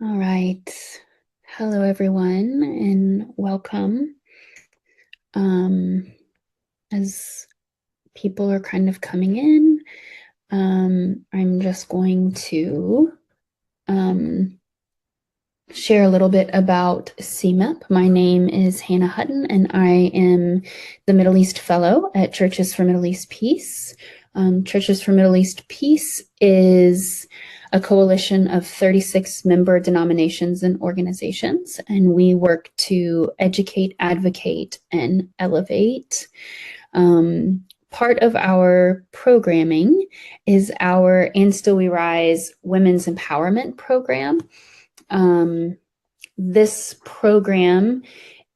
All right. Hello, everyone, and welcome. Um, as people are kind of coming in, I'm just going to share a little bit about CMEP. My name is Hannah Hutton, and I am the Middle East Fellow at Churches for Middle East Peace. Churches for Middle East Peace is a coalition of 36 member denominations and organizations, and we work to educate, advocate, and elevate. Part of our programming is our And Still We Rise Women's Empowerment Program. This program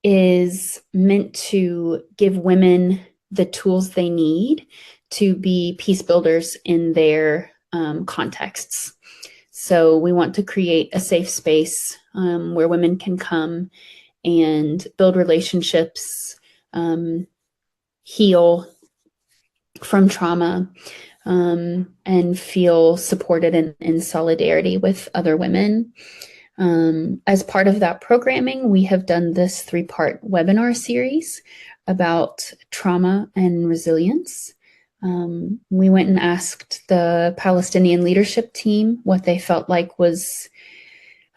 is meant to give women the tools they need to be peace builders in their contexts. So we want to create a safe space where women can come and build relationships, heal from trauma, and feel supported in solidarity with other women. As part of that programming, we have done this 3-part webinar series about trauma and resilience. We went and asked the Palestinian leadership team what they felt like was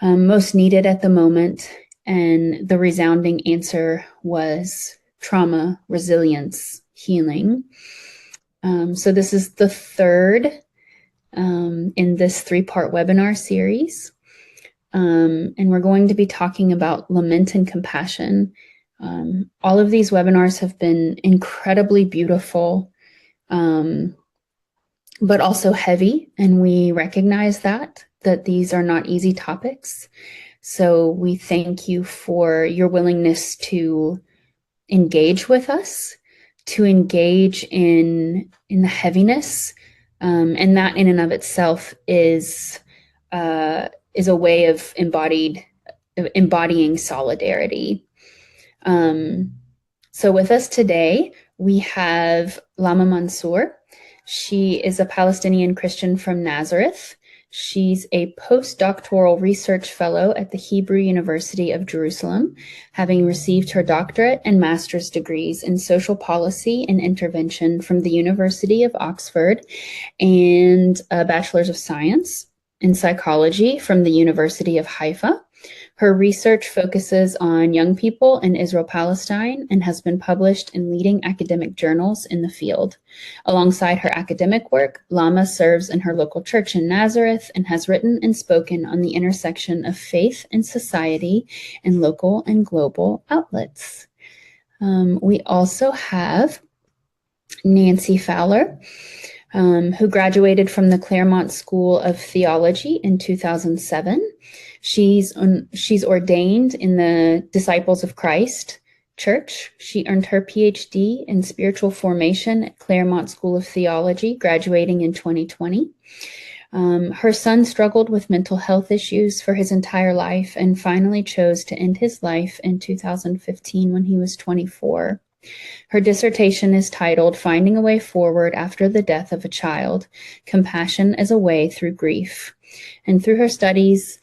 most needed at the moment, and the resounding answer was trauma, resilience, healing. So this is the third in this 3-part webinar series. And we're going to be talking about lament and compassion. All of these webinars have been incredibly beautiful, but also heavy, and we recognize that these are not easy topics. So we thank you for your willingness to engage with us, to engage in the heaviness, and that in and of itself is a way of embodying solidarity. So with us today, we have Lama Mansour. She is a Palestinian Christian from Nazareth. She's a postdoctoral research fellow at the Hebrew University of Jerusalem, having received her doctorate and master's degrees in social policy and intervention from the University of Oxford, and a bachelor's of science in psychology from the University of Haifa. Her research focuses on young people in Israel-Palestine and has been published in leading academic journals in the field. Alongside her academic work, Lama serves in her local church in Nazareth and has written and spoken on the intersection of faith and society in local and global outlets. We also have Nancy Fowler, who graduated from the Claremont School of Theology in 2007. She's ordained in the Disciples of Christ Church. She earned her PhD in spiritual formation at Claremont School of Theology, graduating in 2020. Her son struggled with mental health issues for his entire life and finally chose to end his life in 2015 when he was 24. Her dissertation is titled Finding a Way Forward After the Death of a Child, Compassion as a Way Through Grief. And through her studies,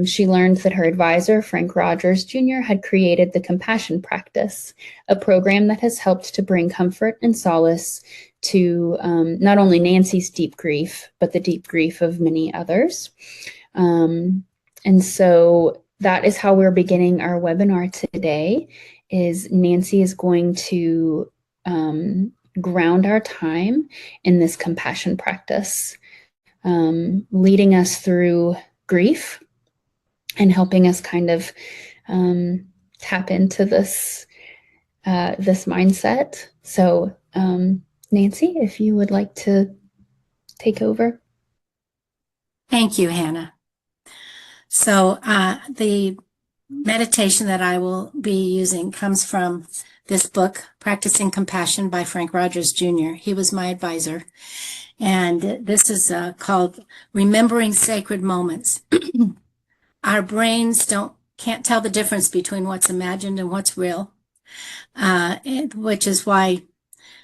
she learned that her advisor, Frank Rogers Jr., had created the Compassion Practice, a program that has helped to bring comfort and solace to not only Nancy's deep grief, but the deep grief of many others. And so that is how we're beginning our webinar today. Nancy is going to ground our time in this compassion practice, leading us through grief and helping us kind of tap into this mindset. So, Nancy, if you would like to take over. Thank you, Hannah. So the meditation that I will be using comes from this book, Practicing Compassion by Frank Rogers Jr. He was my advisor. And this is called Remembering Sacred Moments. Our brains can't tell the difference between what's imagined and what's real, which is why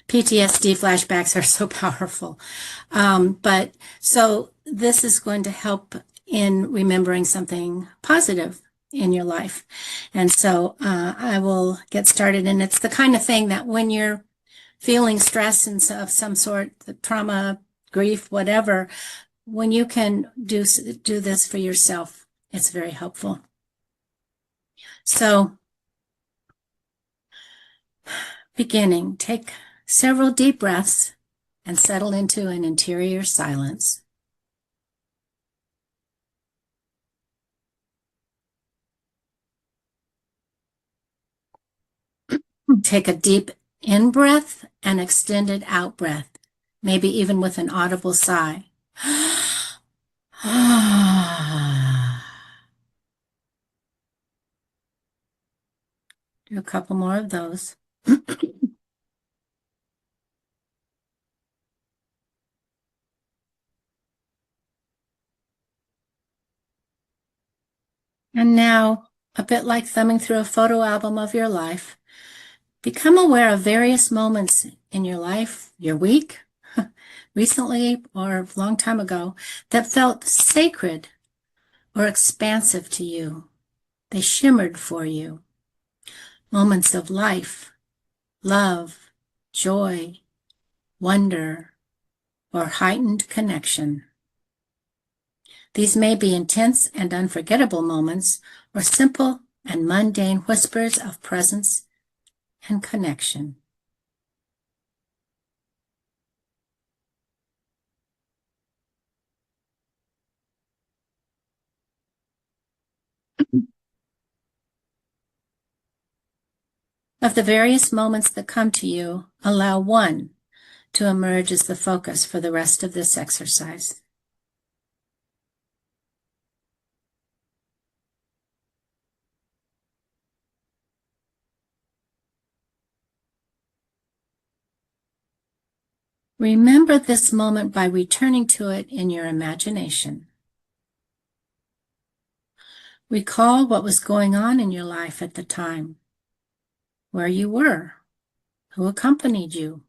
PTSD flashbacks are so powerful. But so this is going to help in remembering something positive in your life. And so I will get started. And it's the kind of thing that when you're feeling stress and of some sort, the trauma, grief, whatever, when you can do this for yourself, it's very helpful. So beginning, take several deep breaths and settle into an interior silence. Take a deep in-breath and extended out-breath, maybe even with an audible sigh. Do a couple more of those. And now, a bit like thumbing through a photo album of your life, become aware of various moments in your life, your week, recently or a long time ago, that felt sacred or expansive to you. They shimmered for you. Moments of life, love, joy, wonder, or heightened connection. These may be intense and unforgettable moments, or simple and mundane whispers of presence and connection. Of the various moments that come to you, allow one to emerge as the focus for the rest of this exercise. Remember this moment by returning to it in your imagination. Recall what was going on in your life at the time, where you were, who accompanied you.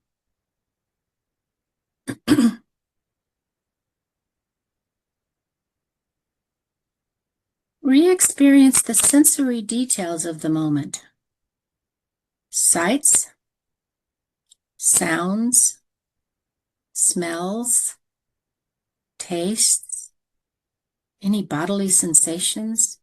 Re-experience the sensory details of the moment. Sights, sounds, smells, tastes, any bodily sensations.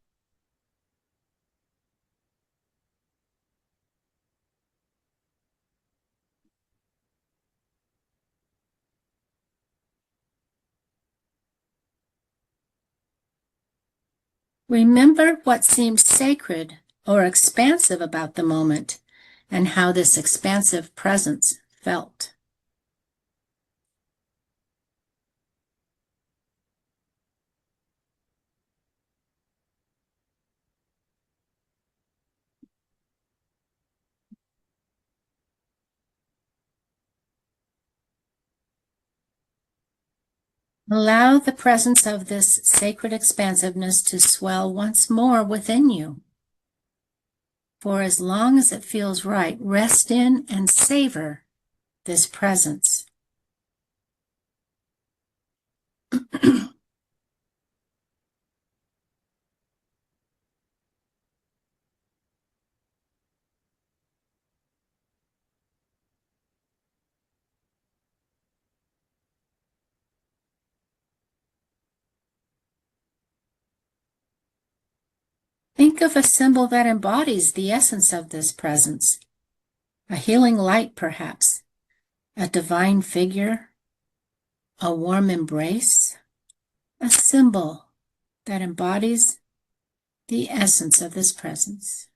Remember what seemed sacred or expansive about the moment and how this expansive presence felt. Allow the presence of this sacred expansiveness to swell once more within you. For as long as it feels right, rest in and savor this presence. Think of a symbol that embodies the essence of this presence. A healing light, perhaps, a divine figure, a warm embrace, a symbol that embodies the essence of this presence.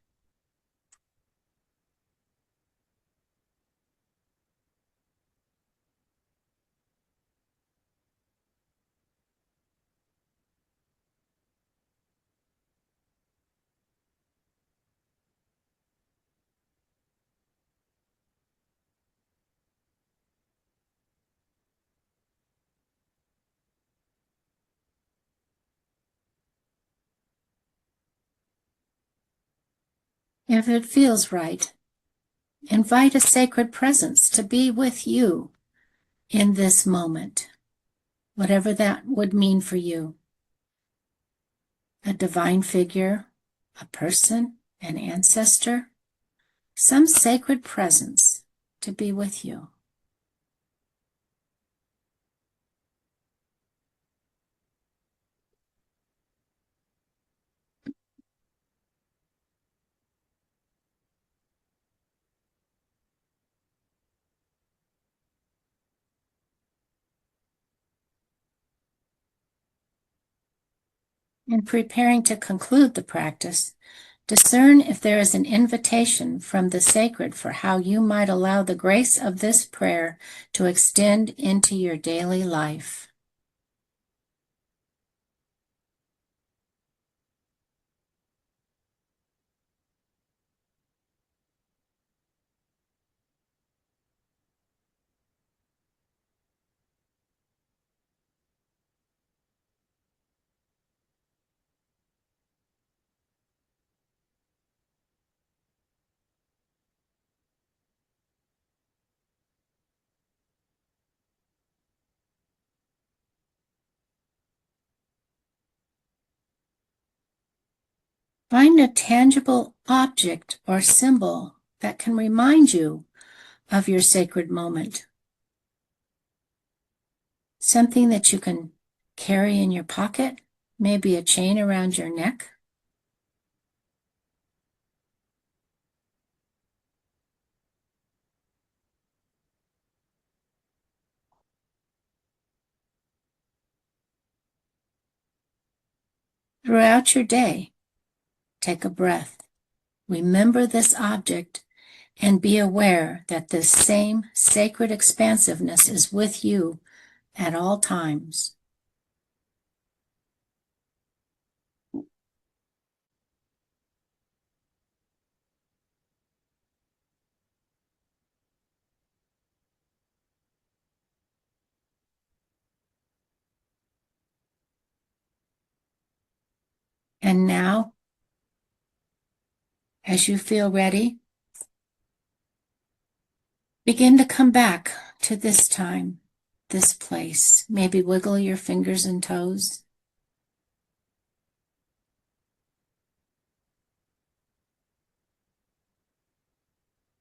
If it feels right, invite a sacred presence to be with you in this moment, whatever that would mean for you. a divine figure, a person, an ancestor, some sacred presence to be with you. In preparing to conclude the practice, discern if there is an invitation from the sacred for how you might allow the grace of this prayer to extend into your daily life. Find a tangible object or symbol that can remind you of your sacred moment. Something that you can carry in your pocket, maybe a chain around your neck. Throughout your day, take a breath. Remember this object and be aware that this same sacred expansiveness is with you at all times. And now, as you feel ready, begin to come back to this time, this place. Maybe wiggle your fingers and toes.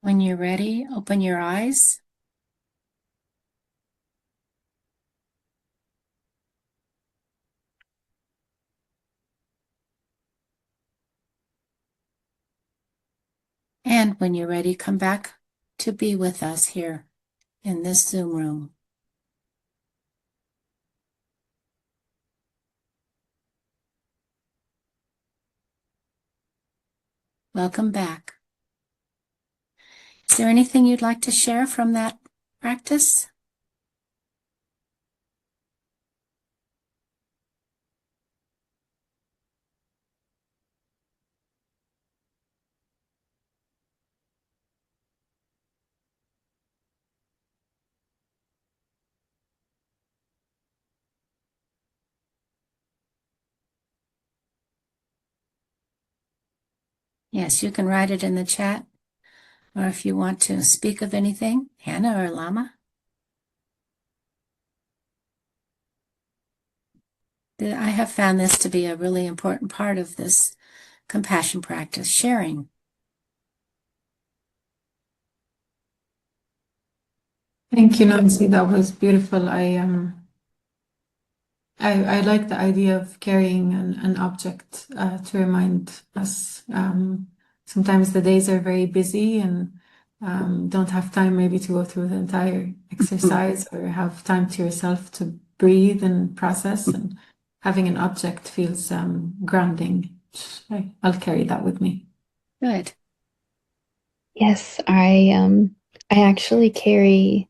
When you're ready, open your eyes. And when you're ready, come back to be with us here in this Zoom room. Welcome back. Is there anything you'd like to share from that practice? Yes, you can write it in the chat, or if you want to speak of anything, Hannah or Lama. I have found this to be a really important part of this compassion practice, sharing. Thank you, Nancy. That was beautiful. I like the idea of carrying an object to remind us. Sometimes the days are very busy and don't have time maybe to go through the entire exercise or have time to yourself to breathe and process. And having an object feels grounding. I'll carry that with me. Good. Yes, I actually carry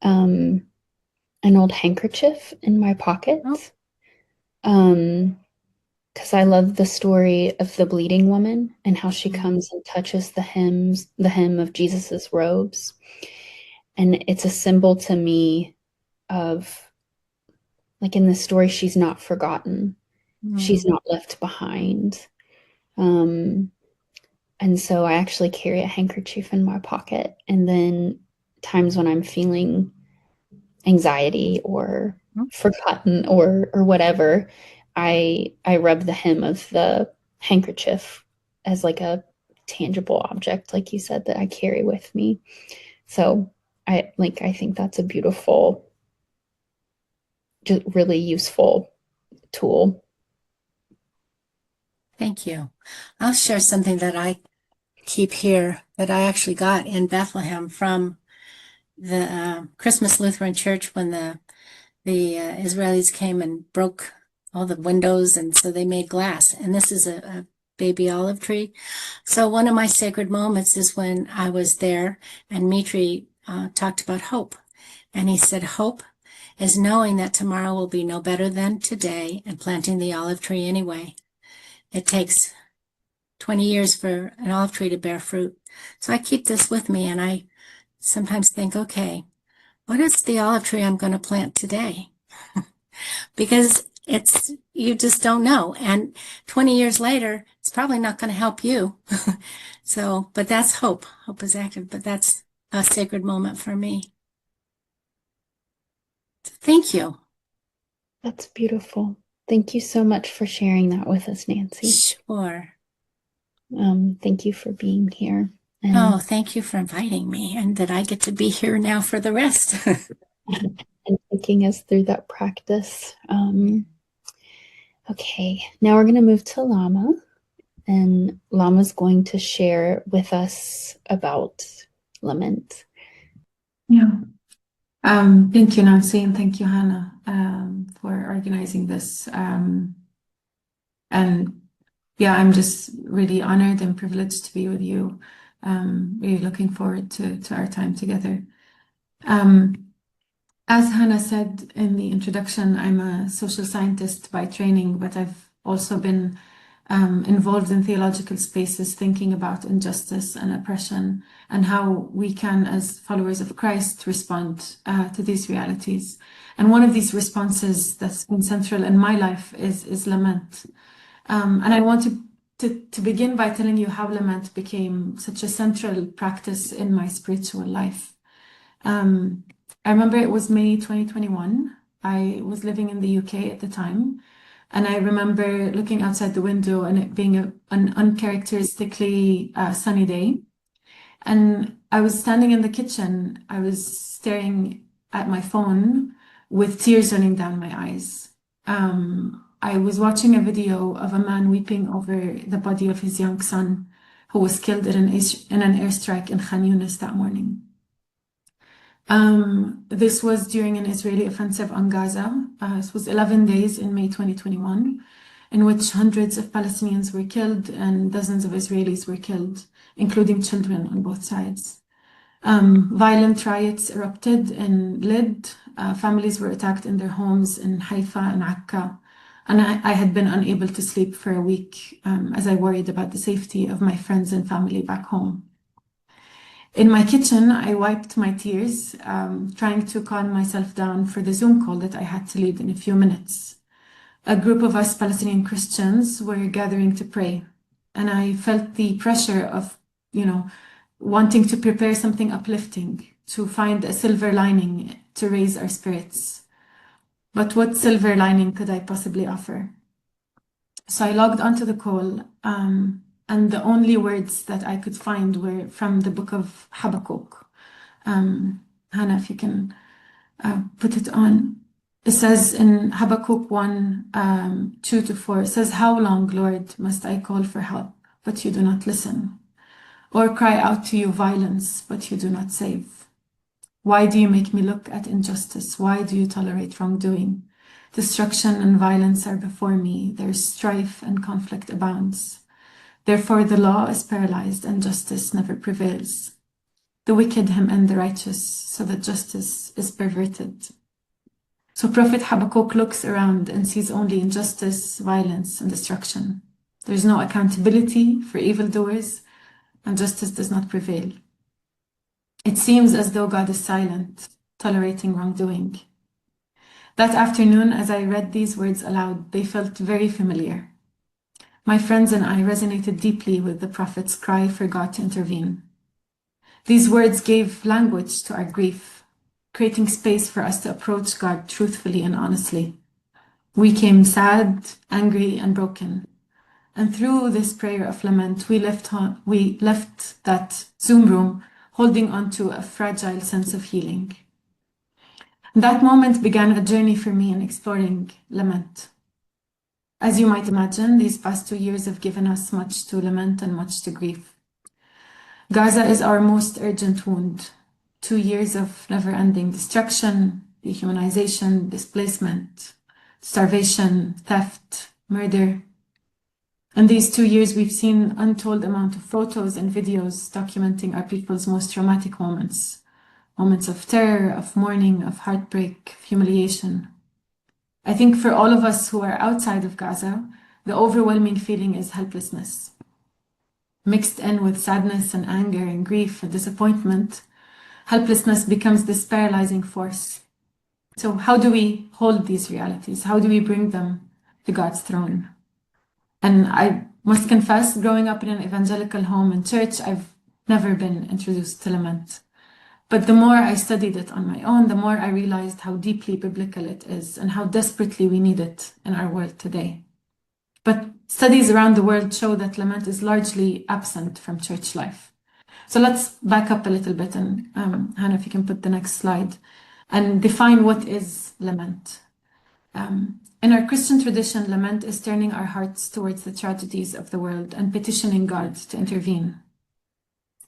an old handkerchief in my pocket. Because I love the story of the bleeding woman and how she comes and touches the hem of Jesus's robes. And it's a symbol to me of, like in the story, she's not forgotten. She's not left behind. And so I actually carry a handkerchief in my pocket. And then times when I'm feeling anxiety or forgotten or whatever, I rub the hem of the handkerchief as like a tangible object, like you said, that I carry with me. So I think that's a beautiful, just really useful tool. Thank you. I'll share something that I keep here that I actually got in Bethlehem from the Christmas Lutheran Church when the Israelis came and broke all the windows, and so they made glass. And this is a baby olive tree. So one of my sacred moments is when I was there and Mitri talked about hope. And he said, hope is knowing that tomorrow will be no better than today and planting the olive tree anyway. It takes 20 years for an olive tree to bear fruit. So I keep this with me, and I sometimes think, okay, what is the olive tree I'm going to plant today? Because you just don't know. And 20 years later, it's probably not going to help you. So, but that's hope. Hope is active, but that's a sacred moment for me. Thank you. That's beautiful. Thank you so much for sharing that with us, Nancy. Sure. Thank you for being here. Oh, thank you for inviting me, and that I get to be here now for the rest. And taking us through that practice. Okay, now we're going to move to Lama, and Lama's going to share with us about Lament. Yeah. Thank you, Nancy, and thank you, Hannah, for organizing this. And yeah, I'm just really honored and privileged to be with you. Really looking forward to our time together. As Hannah said in the introduction, I'm a social scientist by training, but I've also been involved in theological spaces, thinking about injustice and oppression and how we can, as followers of Christ, respond to these realities. And one of these responses that's been central in my life is lament. And I want to begin by telling you how lament became such a central practice in my spiritual life. I remember it was May 2021. I was living in the UK at the time. And I remember looking outside the window and it being an uncharacteristically sunny day. And I was standing in the kitchen. I was staring at my phone with tears running down my eyes. I was watching a video of a man weeping over the body of his young son who was killed in an airstrike in Khan Yunis that morning. This was during an Israeli offensive on Gaza. This was 11 days in May 2021, in which hundreds of Palestinians were killed and dozens of Israelis were killed, including children on both sides. Violent riots erupted in Lid. Families were attacked in their homes in Haifa and Akka. And I had been unable to sleep for a week as I worried about the safety of my friends and family back home. In my kitchen, I wiped my tears, trying to calm myself down for the Zoom call that I had to lead in a few minutes. A group of us Palestinian Christians were gathering to pray, and I felt the pressure of, wanting to prepare something uplifting, to find a silver lining to raise our spirits. But what silver lining could I possibly offer? So I logged onto the call, and the only words that I could find were from the book of Habakkuk. Hannah, if you can put it on. It says in Habakkuk 1, 2-4, it says, "How long, Lord, must I call for help, but you do not listen? Or cry out to you violence, but you do not save? Why do you make me look at injustice? Why do you tolerate wrongdoing? Destruction and violence are before me. There's strife and conflict abounds. Therefore the law is paralyzed and justice never prevails. The wicked hem in the righteous, so that justice is perverted." So Prophet Habakkuk looks around and sees only injustice, violence, and destruction. There's no accountability for evildoers, and justice does not prevail. It seems as though God is silent, tolerating wrongdoing. That afternoon, as I read these words aloud, they felt very familiar. My friends and I resonated deeply with the prophet's cry for God to intervene. These words gave language to our grief, creating space for us to approach God truthfully and honestly. We came sad, angry, and broken. And through this prayer of lament, we left that Zoom room holding on to a fragile sense of healing. That moment began a journey for me in exploring lament. As you might imagine, these past 2 years have given us much to lament and much to grieve. Gaza is our most urgent wound. 2 years of never-ending destruction, dehumanization, displacement, starvation, theft, murder. In these 2 years, we've seen untold amount of photos and videos documenting our people's most traumatic moments. Moments of terror, of mourning, of heartbreak, of humiliation. I think for all of us who are outside of Gaza, the overwhelming feeling is helplessness. Mixed in with sadness and anger and grief and disappointment, helplessness becomes this paralyzing force. So how do we hold these realities? How do we bring them to God's throne? And I must confess, growing up in an evangelical home and church, I've never been introduced to lament. But the more I studied it on my own, the more I realized how deeply biblical it is and how desperately we need it in our world today. But studies around the world show that lament is largely absent from church life. So let's back up a little bit, and Hannah, if you can put the next slide, and define what is lament. In our Christian tradition, lament is turning our hearts towards the tragedies of the world and petitioning God to intervene.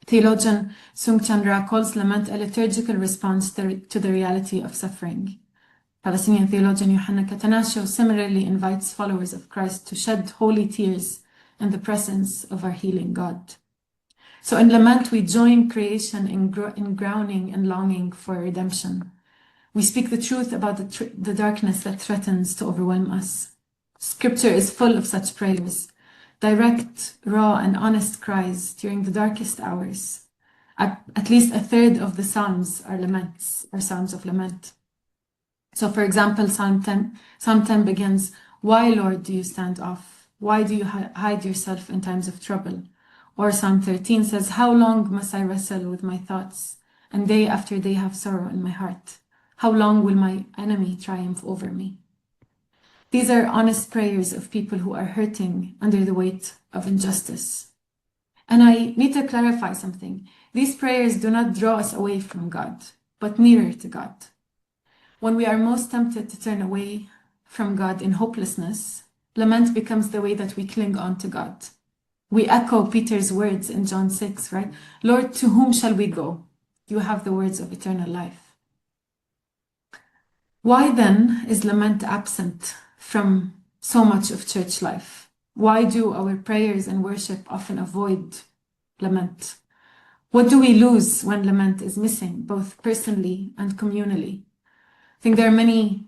Theologian Sung Chandra calls lament a liturgical response to the reality of suffering. Palestinian theologian Yohanna Catanaccio similarly invites followers of Christ to shed holy tears in the presence of our healing God. So in lament, we join creation in groaning and longing for redemption. We speak the truth about the darkness that threatens to overwhelm us. Scripture is full of such prayers. Direct, raw, and honest cries during the darkest hours. At least a third of the Psalms are laments, are Psalms of lament. So for example, Psalm 10 begins, "Why, Lord, do you stand off? Why do you hide yourself in times of trouble?" Or Psalm 13 says, "How long must I wrestle with my thoughts, and day after day have sorrow in my heart? How long will my enemy triumph over me?" These are honest prayers of people who are hurting under the weight of injustice. And I need to clarify something. These prayers do not draw us away from God, but nearer to God. When we are most tempted to turn away from God in hopelessness, lament becomes the way that we cling on to God. We echo Peter's words in John 6, right? "Lord, to whom shall we go? You have the words of eternal life." Why then is lament absent from so much of church life? Why do our prayers and worship often avoid lament? What do we lose when lament is missing, both personally and communally? I think there are many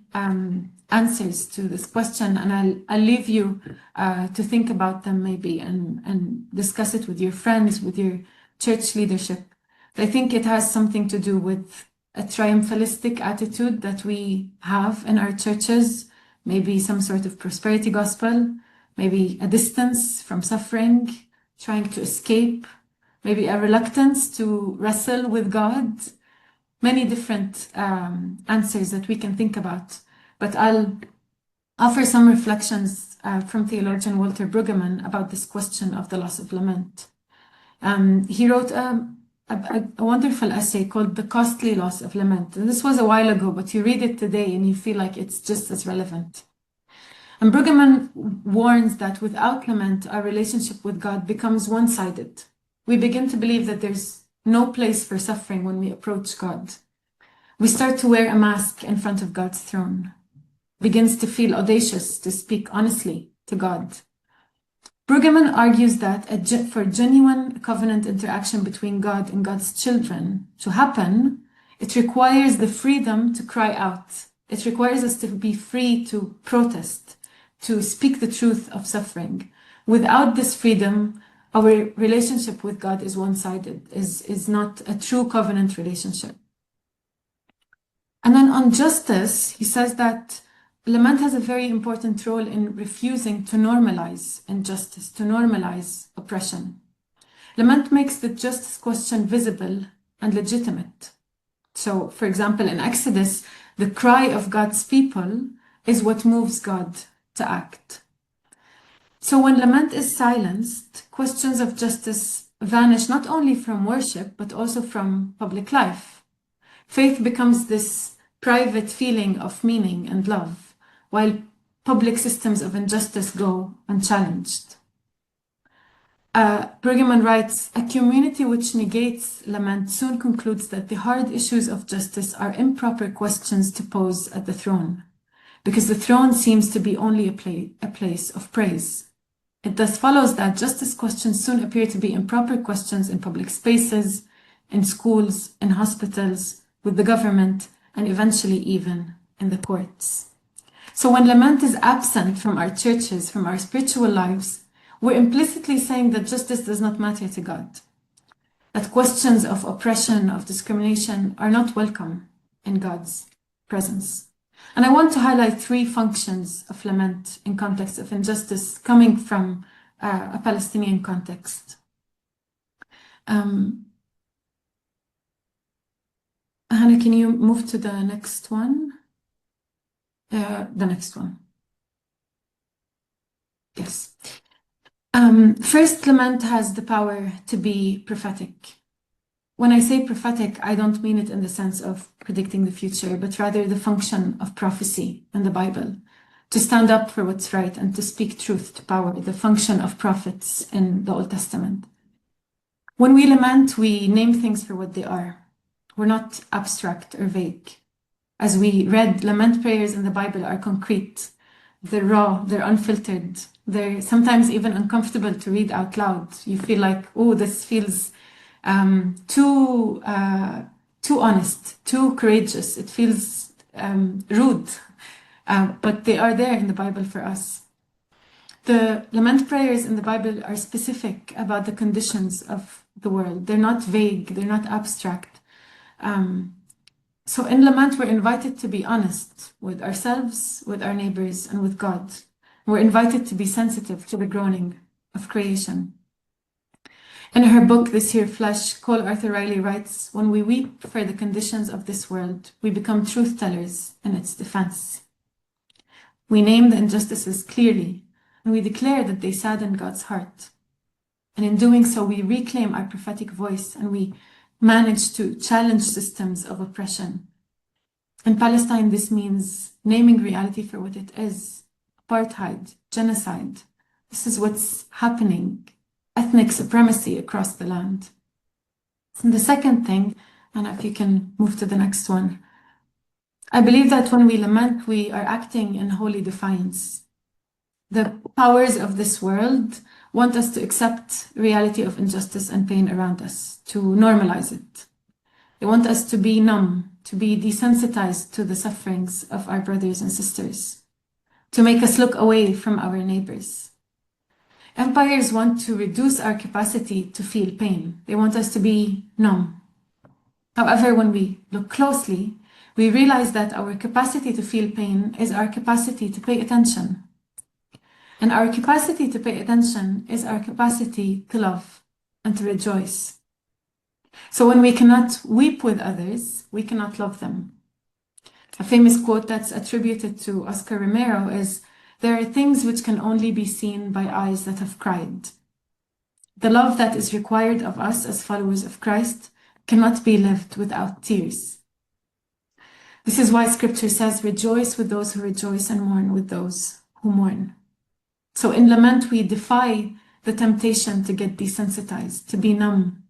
answers to this question, and I'll leave you to think about them maybe and discuss it with your friends, with your church leadership. I think it has something to do with a triumphalistic attitude that we have in our churches, maybe some sort of prosperity gospel, maybe a distance from suffering, trying to escape, maybe a reluctance to wrestle with God. Many different answers that we can think about, but I'll offer some reflections from theologian Walter Brueggemann about this question of the loss of lament. He wrote a wonderful essay called "The Costly Loss of Lament." And this was a while ago, but you read it today and you feel like it's just as relevant. And Brueggemann warns that without lament, our relationship with God becomes one-sided. We begin to believe that there's no place for suffering when we approach God. We start to wear a mask in front of God's throne. Begins to feel audacious to speak honestly to God. Brueggemann argues that for genuine covenant interaction between God and God's children to happen, it requires the freedom to cry out. It requires us to be free to protest, to speak the truth of suffering. Without this freedom, our relationship with God is one-sided, is not a true covenant relationship. And then on justice, he says that lament has a very important role in refusing to normalize injustice, to normalize oppression. Lament makes the justice question visible and legitimate. So, for example, in Exodus, the cry of God's people is what moves God to act. So when lament is silenced, questions of justice vanish not only from worship, but also from public life. Faith becomes this private feeling of meaning and love, while public systems of injustice go unchallenged. Brueggemann writes, a community which negates lament soon concludes that the hard issues of justice are improper questions to pose at the throne, because the throne seems to be only a place of praise. It thus follows that justice questions soon appear to be improper questions in public spaces, in schools, in hospitals, with the government, and eventually even in the courts. So when lament is absent from our churches, from our spiritual lives, we're implicitly saying that justice does not matter to God, that questions of oppression, of discrimination are not welcome in God's presence. And I want to highlight 3 functions of lament in context of injustice coming from a Palestinian context. Hannah, can you move to the next one? The next one. Yes. First, lament has the power to be prophetic. When I say prophetic, I don't mean it in the sense of predicting the future, but rather the function of prophecy in the Bible, to stand up for what's right and to speak truth to power, the function of prophets in the Old Testament. When we lament, we name things for what they are. We're not abstract or vague. As we read, lament prayers in the Bible are concrete. They're raw, they're unfiltered. They're sometimes even uncomfortable to read out loud. You feel like, oh, this feels too honest, too courageous. It feels rude, but they are there in the Bible for us. The lament prayers in the Bible are specific about the conditions of the world. They're not vague, they're not abstract. So in lament, we're invited to be honest with ourselves, with our neighbors, and with God. We're invited to be sensitive to the groaning of creation. In her book, This Here Flesh, Cole Arthur Riley writes, when we weep for the conditions of this world, we become truth tellers in its defense. We name the injustices clearly, and we declare that they sadden God's heart. And in doing so, we reclaim our prophetic voice, and we manage to challenge systems of oppression. In Palestine, this means naming reality for what it is: apartheid, genocide. This is what's happening. Ethnic supremacy across the land. And the second thing, and if you can move to the next one, I believe that when we lament, we are acting in holy defiance. The powers of this world want us to accept reality of injustice and pain around us, to normalize it. They want us to be numb, to be desensitized to the sufferings of our brothers and sisters, to make us look away from our neighbors. Empires want to reduce our capacity to feel pain. They want us to be numb. However, when we look closely, we realize that our capacity to feel pain is our capacity to pay attention. And our capacity to pay attention is our capacity to love and to rejoice. So when we cannot weep with others, we cannot love them. A famous quote that's attributed to Oscar Romero is, "There are things which can only be seen by eyes that have cried." The love that is required of us as followers of Christ cannot be lived without tears. This is why Scripture says, "Rejoice with those who rejoice and mourn with those who mourn." So in lament, we defy the temptation to get desensitized, to be numb.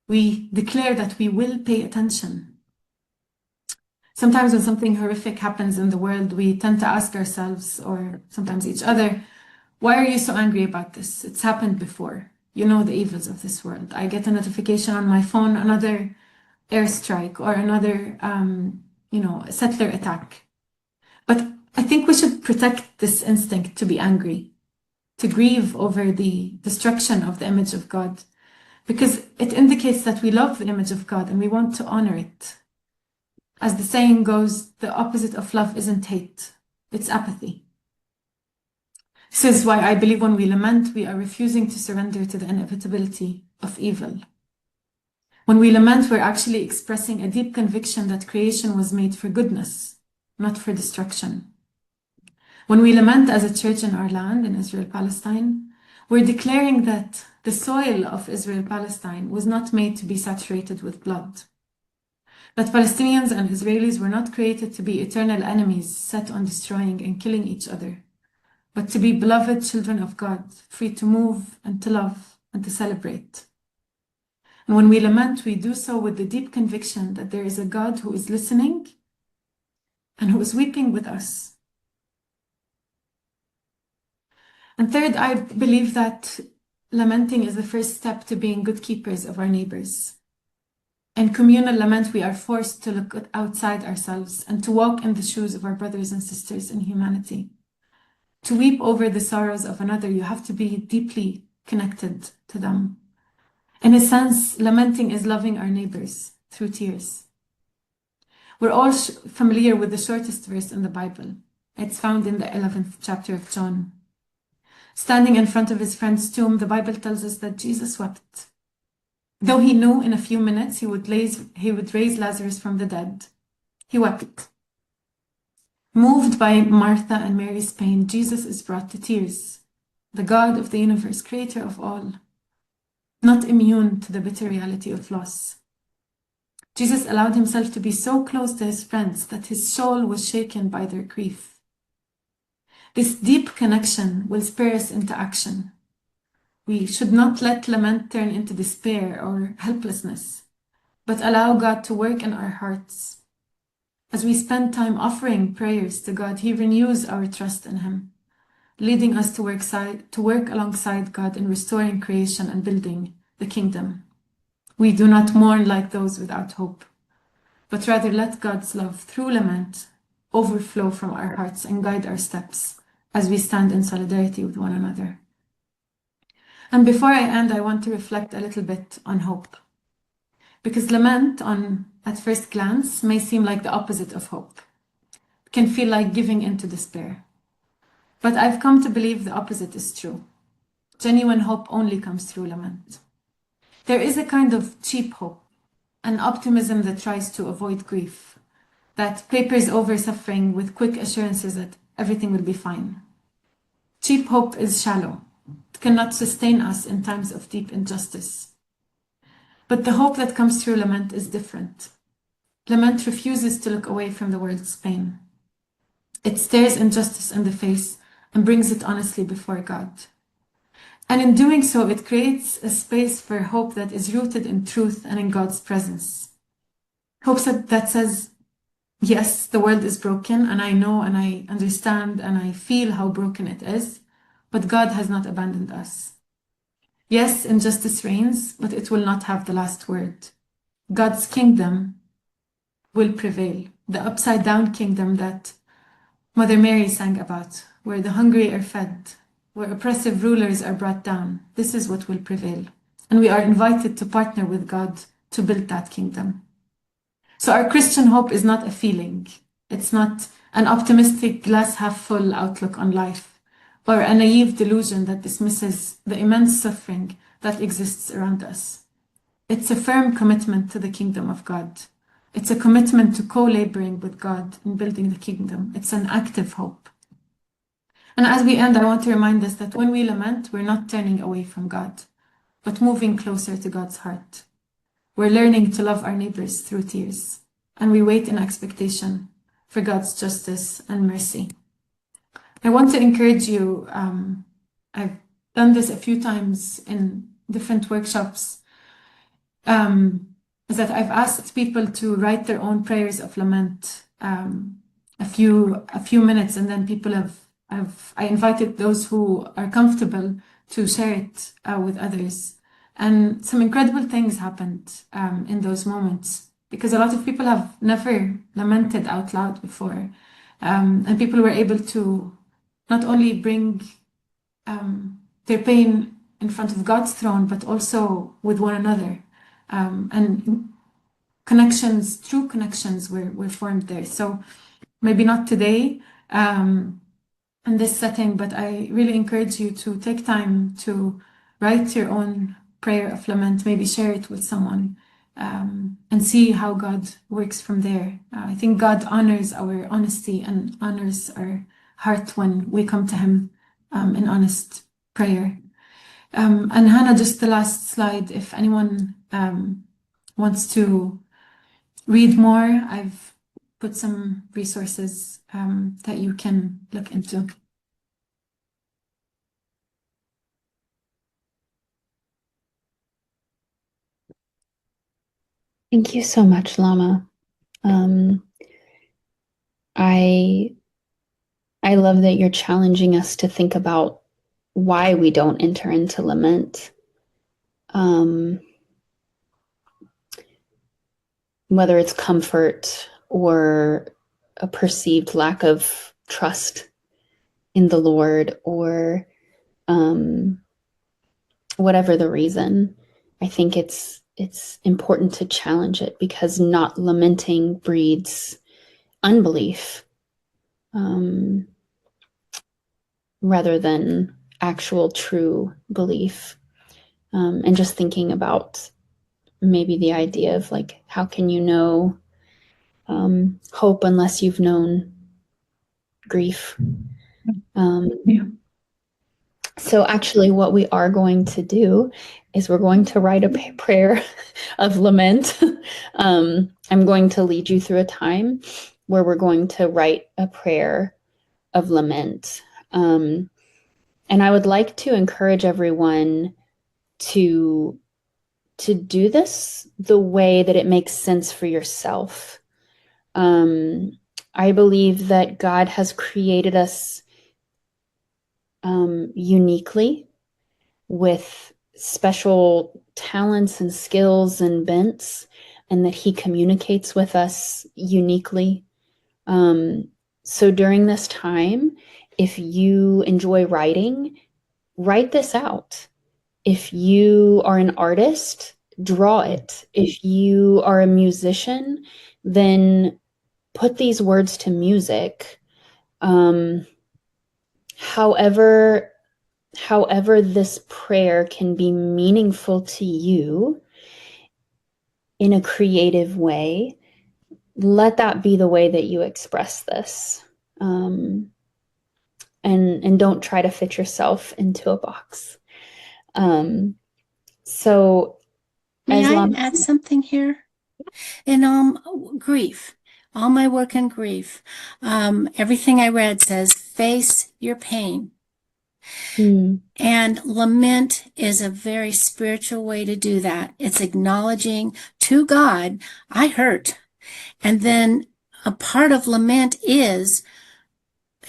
We declare that we will pay attention. Sometimes when something horrific happens in the world, we tend to ask ourselves, or sometimes each other, why are you so angry about this? It's happened before. You know the evils of this world. I get a notification on my phone, another airstrike or another, settler attack. But I think we should protect this instinct to be angry, to grieve over the destruction of the image of God, because it indicates that we love the image of God and we want to honor it. As the saying goes, the opposite of love isn't hate, it's apathy. This is why I believe when we lament, we are refusing to surrender to the inevitability of evil. When we lament, we're actually expressing a deep conviction that creation was made for goodness, not for destruction. When we lament as a church in our land, in Israel, Palestine, we're declaring that the soil of Israel, Palestine was not made to be saturated with blood. That Palestinians and Israelis were not created to be eternal enemies set on destroying and killing each other, but to be beloved children of God, free to move and to love and to celebrate. And when we lament, we do so with the deep conviction that there is a God who is listening and who is weeping with us. And third, I believe that lamenting is the first step to being good keepers of our neighbors. In communal lament, we are forced to look outside ourselves and to walk in the shoes of our brothers and sisters in humanity. To weep over the sorrows of another, you have to be deeply connected to them. In a sense, lamenting is loving our neighbors through tears. We're all familiar with the shortest verse in the Bible. It's found in the 11th chapter of John. Standing in front of his friend's tomb, the Bible tells us that Jesus wept. Though he knew in a few minutes he would raise Lazarus from the dead, he wept. Moved by Martha and Mary's pain, Jesus is brought to tears. The God of the universe, creator of all, not immune to the bitter reality of loss. Jesus allowed himself to be so close to his friends that his soul was shaken by their grief. This deep connection will spur us into action. We should not let lament turn into despair or helplessness, but allow God to work in our hearts. As we spend time offering prayers to God, he renews our trust in him, leading us to work alongside God in restoring creation and building the kingdom. We do not mourn like those without hope, but rather let God's love through lament overflow from our hearts and guide our steps as we stand in solidarity with one another. And before I end, I want to reflect a little bit on hope. Because lament, at first glance, may seem like the opposite of hope. It can feel like giving in to despair. But I've come to believe the opposite is true. Genuine hope only comes through lament. There is a kind of cheap hope, an optimism that tries to avoid grief, that papers over suffering with quick assurances that everything will be fine. Cheap hope is shallow. It cannot sustain us in times of deep injustice. But the hope that comes through lament is different. Lament refuses to look away from the world's pain. It stares injustice in the face and brings it honestly before God. And in doing so, it creates a space for hope that is rooted in truth and in God's presence. Hope that says, yes, the world is broken, and I know and I understand and I feel how broken it is, but God has not abandoned us. Yes, injustice reigns, but it will not have the last word. God's kingdom will prevail, the upside-down kingdom that Mother Mary sang about, where the hungry are fed, where oppressive rulers are brought down. This is what will prevail. And we are invited to partner with God to build that kingdom. So our Christian hope is not a feeling. It's not an optimistic glass half full outlook on life, or a naive delusion that dismisses the immense suffering that exists around us. It's a firm commitment to the kingdom of God. It's a commitment to co-laboring with God in building the kingdom. It's an active hope. And as we end, I want to remind us that when we lament, we're not turning away from God, but moving closer to God's heart. We're learning to love our neighbors through tears, and we wait in expectation for God's justice and mercy. I want to encourage you, I've done this a few times in different workshops, is that I've asked people to write their own prayers of lament, a few minutes, and then people I invited those who are comfortable to share it with others. And some incredible things happened in those moments, because a lot of people have never lamented out loud before. And people were able to not only bring their pain in front of God's throne, but also with one another. And connections, true connections were formed there. So maybe not today in this setting, but I really encourage you to take time to write your own prayer of lament, maybe share it with someone, and see how God works from there. I think God honors our honesty and honors heart when we come to Him in honest prayer. And Hannah, just the last slide, if anyone wants to read more, I've put some resources that you can look into. Thank you so much, Lama. I love that you're challenging us to think about why we don't enter into lament. Whether it's comfort or a perceived lack of trust in the Lord, or whatever the reason, I think it's important to challenge it, because not lamenting breeds unbelief rather than actual true belief. And just thinking about maybe the idea of like, how can you know hope unless you've known grief? Yeah. So actually what we are going to do is we're going to write a prayer of lament. I'm going to lead you through a time where we're going to write a prayer of lament. And I would like to encourage everyone to do this the way that it makes sense for yourself. I believe that God has created us uniquely, with special talents and skills and bents, and that He communicates with us uniquely. So during this time, if you enjoy writing, write this out. If you are an artist, draw it. If you are a musician, then put these words to music. However this prayer can be meaningful to you in a creative way, let that be the way that you express this. And don't try to fit yourself into a box. So May as I long add something here? In grief, all my work in grief, everything I read says face your pain. And lament is a very spiritual way to do that. It's acknowledging to God, I hurt. And then a part of lament is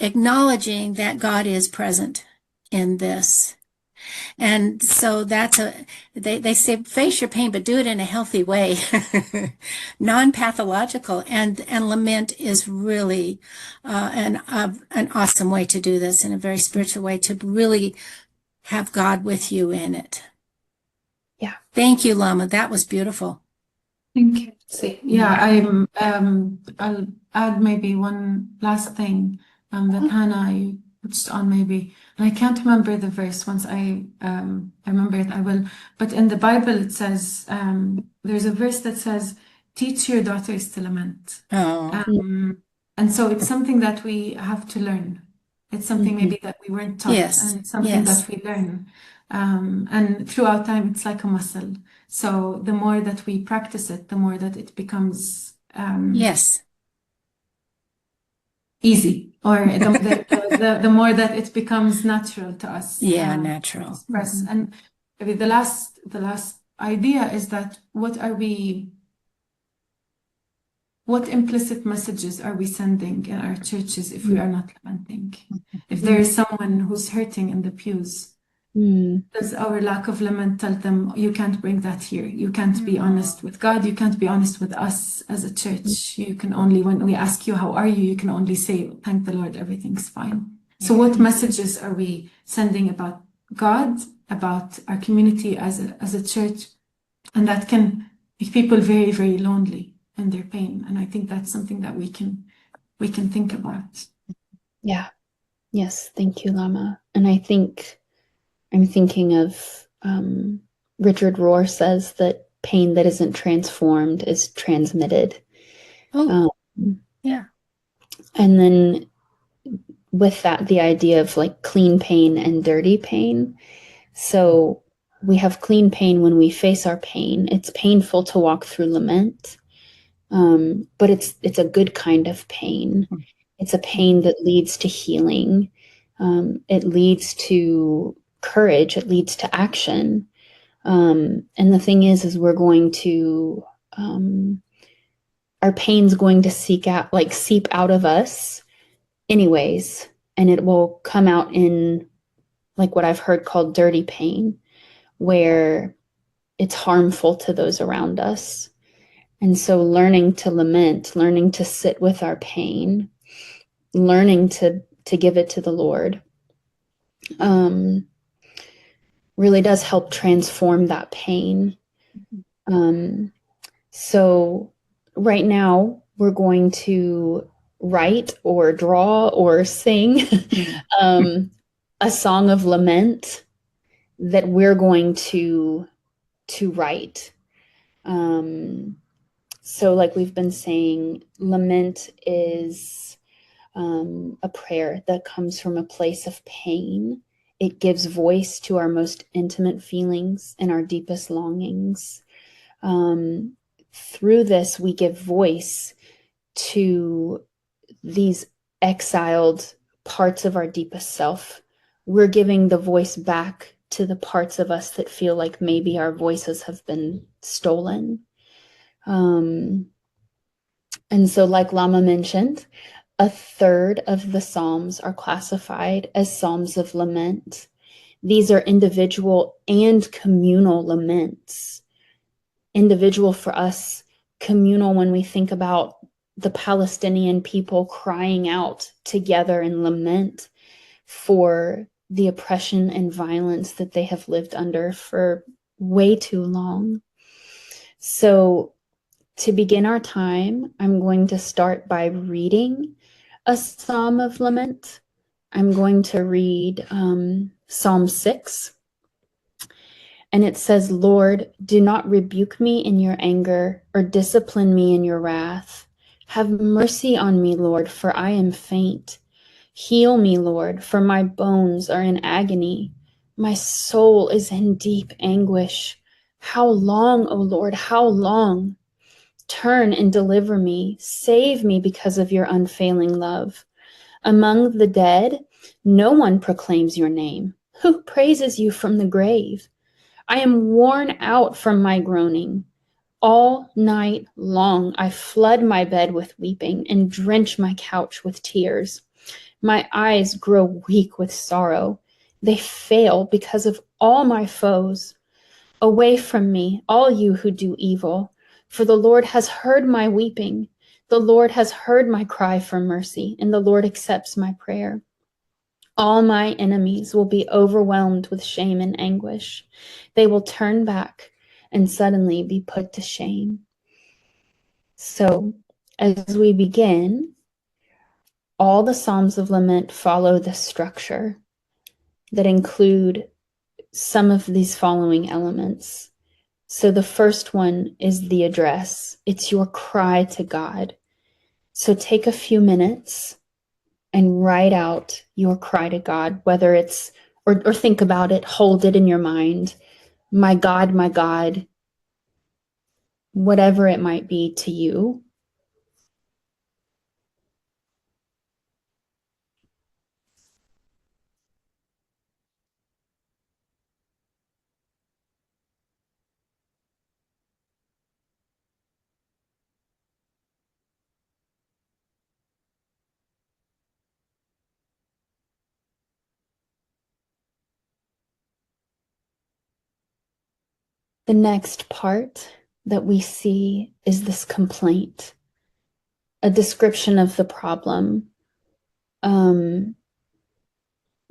acknowledging that God is present in this. And so they say face your pain, but do it in a healthy way, non-pathological. And lament is really an awesome way to do this, in a very spiritual way, to really have God with you in it. Yeah. Thank you, Lama. That was beautiful. Thank you. Yeah, I'll add maybe one last thing that Hannah you touched on maybe, and I can't remember the verse. Once I remember it, I will. But in the Bible, it says there's a verse that says, "Teach your daughters to lament." And so it's something that we have to learn. It's something maybe that we weren't taught, Yes. and it's something Yes. that we learn. And throughout time, it's like a muscle. So the more that we practice it, the more that it becomes Yes. easy, or the more that it becomes natural to us. Yeah, natural. Express. And maybe the last idea is that what implicit messages are we sending in our churches if we are not lamenting? If there is someone who's hurting in the pews, does our lack of lament tell them, you can't bring that here? You can't be honest with God. You can't be honest with us as a church. You can only, when we ask you, how are you? You can only say, thank the Lord, everything's fine. So what messages are we sending about God, about our community as a church? And that can make people very, very lonely in their pain. And I think that's something that we can think about. Yeah. Yes. Thank you, Lama. And I think I'm thinking of Richard Rohr says that pain that isn't transformed is transmitted. Oh, yeah. And then with that, the idea of like clean pain and dirty pain. So we have clean pain when we face our pain. It's painful to walk through lament, but it's a good kind of pain. It's a pain that leads to healing. It leads to courage. It leads to action. And the thing is we're going to, our pain's going to seep out of us anyways, and it will come out in like what I've heard called dirty pain, where it's harmful to those around us. And so learning to lament, learning to sit with our pain, learning to give it to the Lord, really does help transform that pain. So right now we're going to write or draw or sing a song of lament that we're going to write. So like we've been saying, lament is a prayer that comes from a place of pain. It gives voice to our most intimate feelings and our deepest longings. Through this, we give voice to these exiled parts of our deepest self. We're giving the voice back to the parts of us that feel like maybe our voices have been stolen. And so, like Lama mentioned, a third of the Psalms are classified as Psalms of Lament. These are individual and communal laments. Individual for us, communal when we think about the Palestinian people crying out together in lament for the oppression and violence that they have lived under for way too long. So to begin our time, I'm going to start by reading a Psalm of Lament. I'm going to read Psalm 6. And it says, Lord, do not rebuke me in your anger or discipline me in your wrath. Have mercy on me, Lord, for I am faint. Heal me, Lord, for my bones are in agony. My soul is in deep anguish. How long, O Lord, how long? Turn and deliver me. Save me because of your unfailing love. Among the dead, no one proclaims your name. Who praises you from the grave? I am worn out from my groaning. All night long I flood my bed with weeping and drench my couch with tears. My eyes grow weak with sorrow. They fail because of all my foes. Away from me, all you who do evil, for the Lord has heard my weeping. The Lord has heard my cry for mercy, and the Lord accepts my prayer. All my enemies will be overwhelmed with shame and anguish. They will turn back and suddenly be put to shame. So, as we begin, all the Psalms of Lament follow this structure that include some of these following elements. So, the first one is the address. It's your cry to God. So, take a few minutes and write out your cry to God, whether it's, or think about it, hold it in your mind. My God, whatever it might be to you. The next part that we see is this complaint, a description of the problem,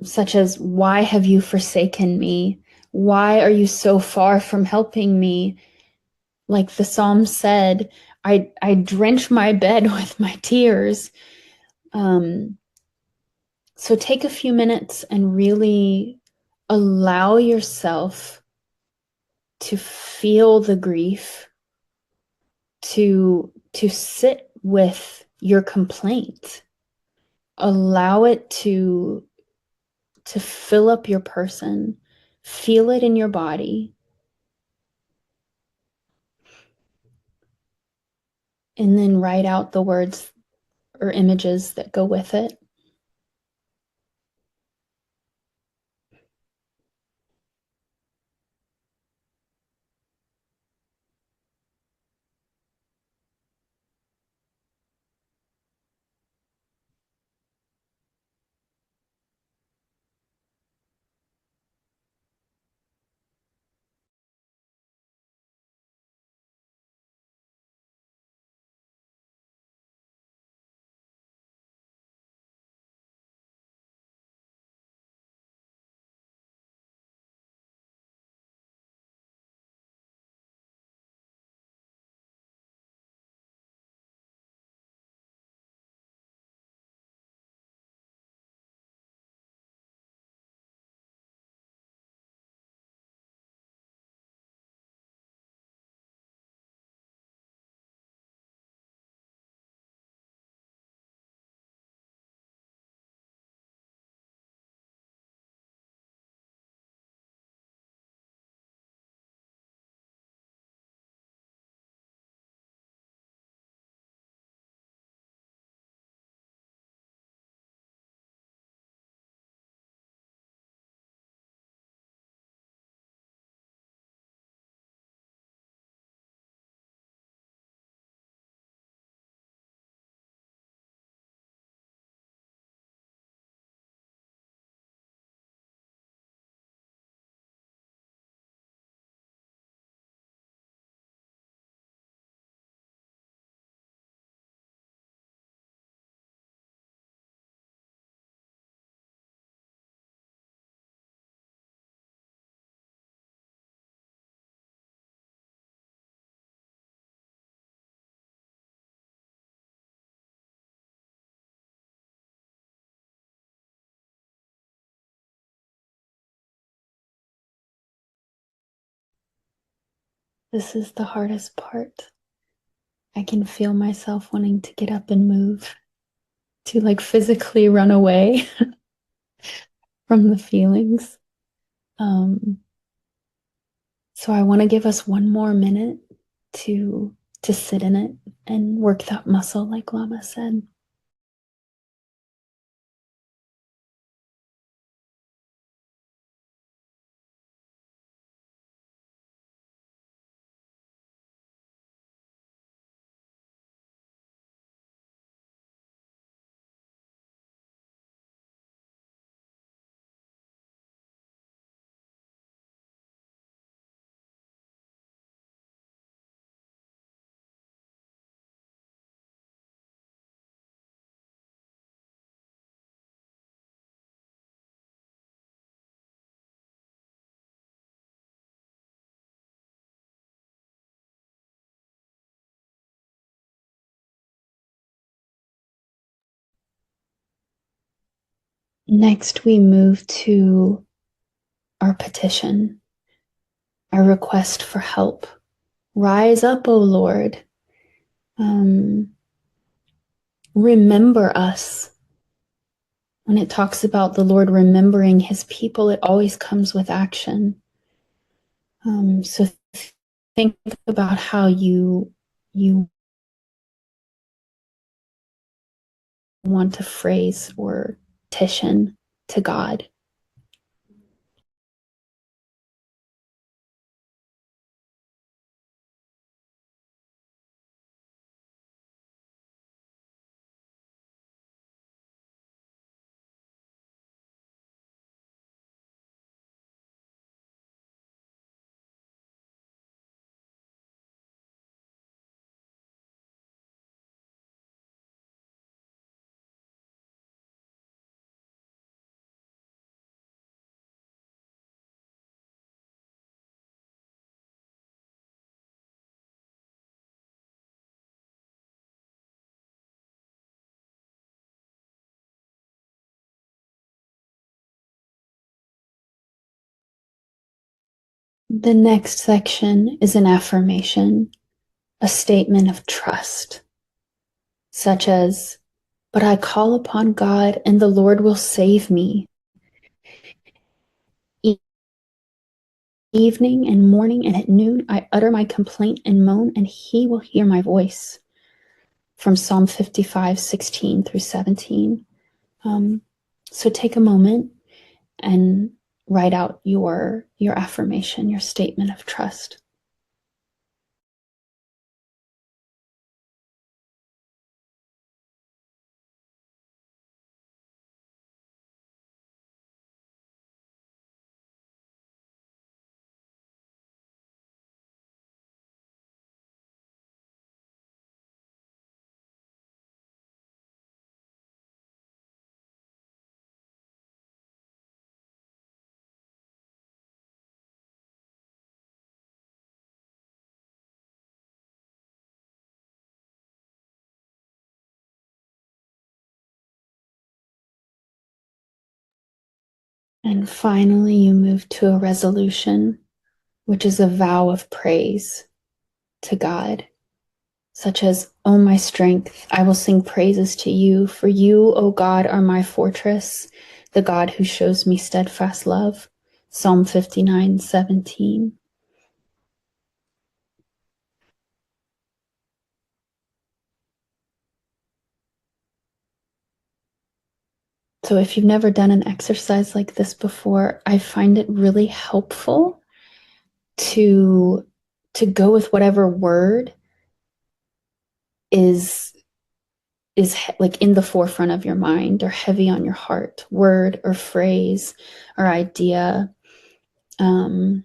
such as, why have you forsaken me? Why are you so far from helping me? Like the Psalm said, I drench my bed with my tears. So take a few minutes and really allow yourself to feel the grief, to sit with your complaint. allow it to fill up your person. Feel it in your body. And then write out the words or images that go with it. This is the hardest part. I can feel myself wanting to get up and move, to like physically run away from the feelings. So I want to give us one more minute to sit in it and work that muscle, like Lama said. Next, we move to our petition, our request for help. Rise up, O Lord. Remember us. When it talks about the Lord remembering his people, it always comes with action. So think about how you want to phrase or petition to God. The next section is an affirmation, a statement of trust, such as, but I call upon God, and the Lord will save me. Evening and morning and at noon, I utter my complaint and moan, and he will hear my voice. From Psalm 55, 16 through 17. So take a moment and write out your affirmation, your statement of trust. And finally, you move to a resolution, which is a vow of praise to God, such as, "O my strength, I will sing praises to you, for you, O God, are my fortress, the God who shows me steadfast love." Psalm 59, 17. So if you've never done an exercise like this before, I find it really helpful to go with whatever word is like in the forefront of your mind or heavy on your heart, word or phrase or idea, and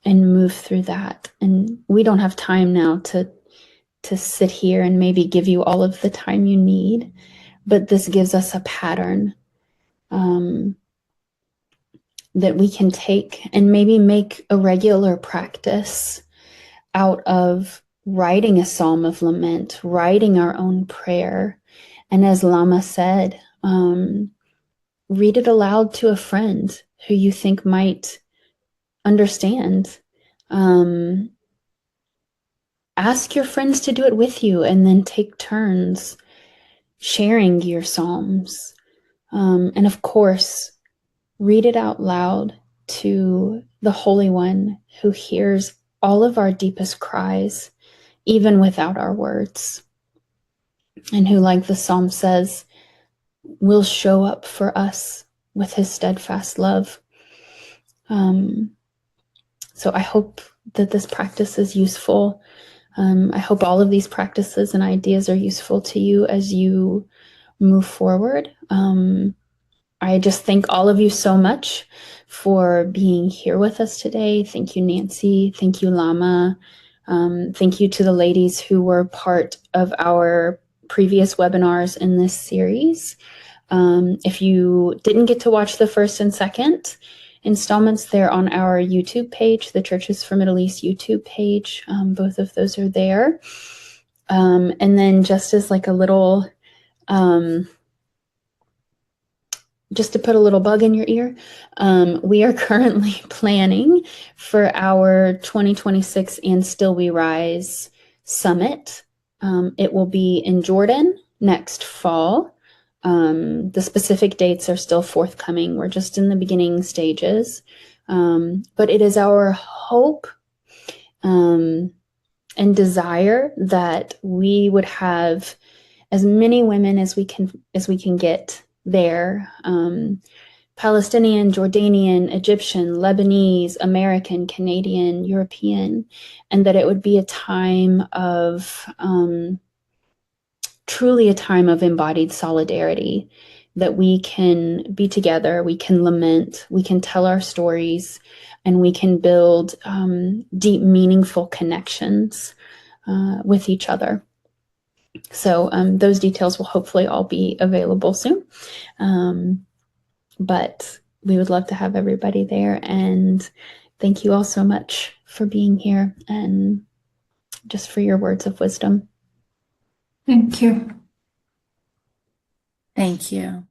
move through that. And we don't have time now to sit here and maybe give you all of the time you need, but this gives us a pattern that we can take and maybe make a regular practice out of writing a psalm of lament, writing our own prayer. And as Lama said, read it aloud to a friend who you think might understand. Ask your friends to do it with you, and then take turns sharing your psalms. And of course, read it out loud to the Holy One who hears all of our deepest cries, even without our words, and who, like the psalm says, will show up for us with his steadfast love. So I hope that this practice is useful. I hope all of these practices and ideas are useful to you as you move forward. I just thank all of you so much for being here with us today. Thank you, Nancy. Thank you, Lama. Thank you to the ladies who were part of our previous webinars in this series. If you didn't get to watch the first and second installments, they're on our YouTube page, the Churches for Middle East YouTube page. Both of those are there. And then just as like a little... just to put a little bug in your ear, we are currently planning for our 2026 And Still We Rise Summit. It will be in Jordan next fall. The specific dates are still forthcoming. We're just in the beginning stages. But it is our hope and desire that we would have as many women as we can get there, Palestinian, Jordanian, Egyptian, Lebanese, American, Canadian, European, and that it would be a time of truly a time of embodied solidarity, that we can be together, we can lament, we can tell our stories, and we can build deep, meaningful connections with each other. So those details will hopefully all be available soon. But we would love to have everybody there. And thank you all so much for being here and just for your words of wisdom. Thank you. Thank you.